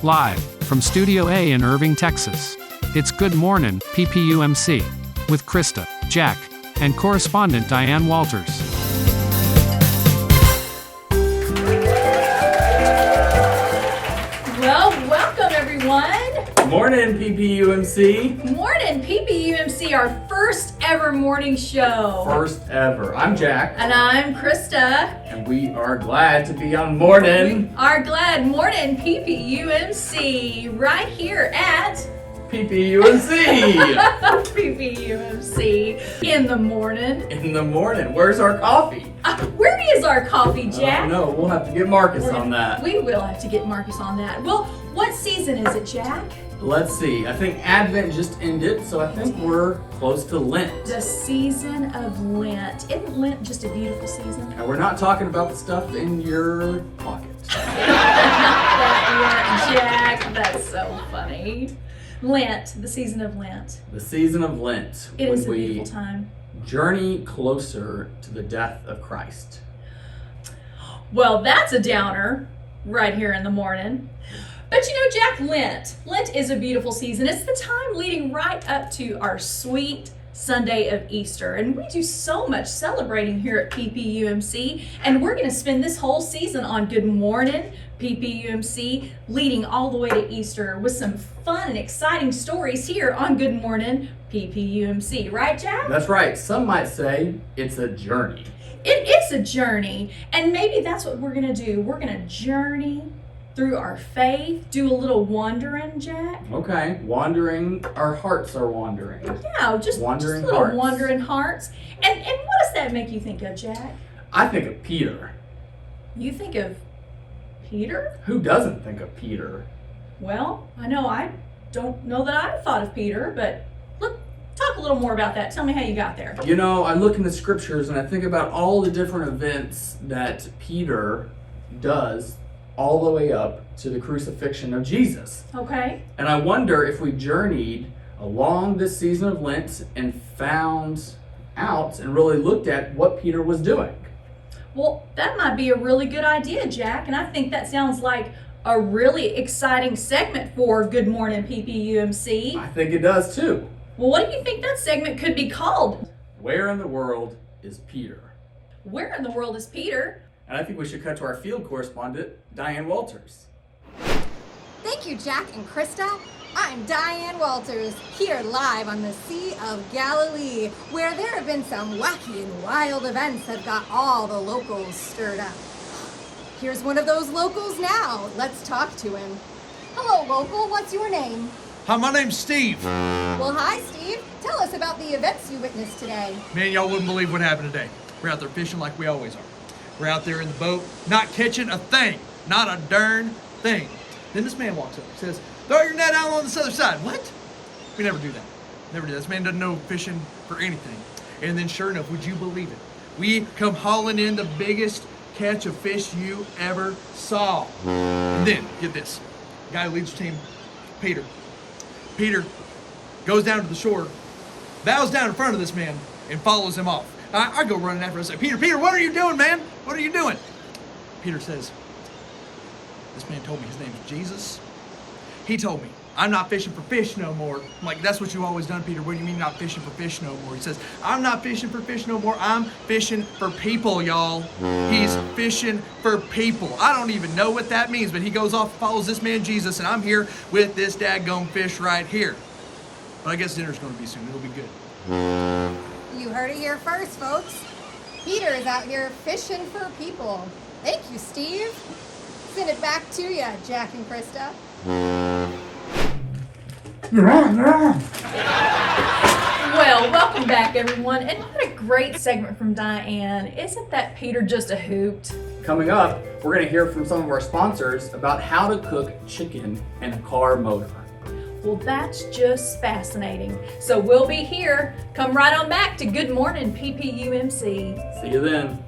live from Studio A in Irving, Texas. It's Good Mornin', PPUMC, with Krista, Jack, and correspondent Diane Walters. Well, welcome everyone. Morning, PPUMC. Morning, PPUMC, our first ever morning show. First ever. I'm Jack. And I'm Krista. And we are glad to be on Mornin'. We are glad. Morning, PPUMC, right here at PPUMC. PPUMC in the morning. In the morning. Where's our coffee? Where is our coffee, Jack? No, we'll have to get Marcus on that. We will have to get Marcus on that. Well, what season is it, Jack? Let's see. I think Advent just ended, so I think we're close to Lent. The season of Lent. Isn't Lent just a beautiful season? And we're not talking about the stuff in your pocket. Not that yet, Jack. That's so funny. Lent, the season of Lent. The season of Lent. It is a beautiful time. Journey closer to the death of Christ. Well, that's a downer right here in the morning. But you know, Jack, Lent is a beautiful season. It's the time leading right up to our sweet Sunday of Easter. And we do so much celebrating here at PPUMC. And we're going to spend this whole season on Good Morning PPUMC, leading all the way to Easter with some fun and exciting stories here on Good Morning PPUMC. Right, Jack? That's right. Some might say it's a journey. It is a journey. And maybe that's what we're going to do. We're going to journey through our faith, do a little wandering, Jack. Okay, wandering. Our hearts are wandering. Yeah, just wandering little hearts. wandering hearts. And what does that make you think of, Jack? I think of Peter. You think of Peter? Who doesn't think of Peter? Well, I don't know that I thought of Peter, but look, talk a little more about that. Tell me how you got there. You know, I look in the scriptures and I think about all the different events that Peter does all the way up to the crucifixion of Jesus. Okay. And I wonder if we journeyed along this season of Lent and found out and really looked at what Peter was doing. Well, that might be a really good idea, Jack, and I think that sounds like a really exciting segment for Good Morning PPUMC. I think it does too. Well, what do you think that segment could be called? Where in the world is Peter? Where in the world is Peter? And I think we should cut to our field correspondent, Diane Walters. Thank you, Jack and Krista. I'm Diane Walters, here live on the Sea of Galilee, where there have been some wacky and wild events that got all the locals stirred up. Here's one of those locals now. Let's talk to him. Hello, local. What's your name? Hi, my name's Steve. Well, hi, Steve. Tell us about the events you witnessed today. Man, y'all wouldn't believe what happened today. We're out there fishing like we always are. We're out there in the boat, not catching a thing, not a darn thing. Then this man walks up and says, "Throw your net out on this other side." What? We never do that. Never do that. This man doesn't know fishing for anything. And then sure enough, would you believe it? We come hauling in the biggest catch of fish you ever saw. And then, get this, the guy who leads the team, Peter. Peter goes down to the shore, bows down in front of this man, and follows him off. I go running after him and say, Peter, what are you doing, man? What are you doing? Peter says, this man told me his name's Jesus. He told me, I'm not fishing for fish no more. I'm like, that's what you always done, Peter. What do you mean not fishing for fish no more? He says, I'm not fishing for fish no more. I'm fishing for people, y'all. He's fishing for people. I don't even know what that means, but he goes off and follows this man Jesus, and I'm here with this daggone fish right here. But I guess dinner's going to be soon. It'll be good. You heard it here first, folks. Peter is out here fishing for people. Thank you, Steve. Send it back to you, Jack and Krista. You're on. Well, welcome back, everyone. And what a great segment from Diane. Isn't that Peter just a hoot? Coming up, we're going to hear from some of our sponsors about how to cook chicken in a car motor. Well, that's just fascinating. So we'll be here. Come right on back to Good Morning PPUMC. See you then.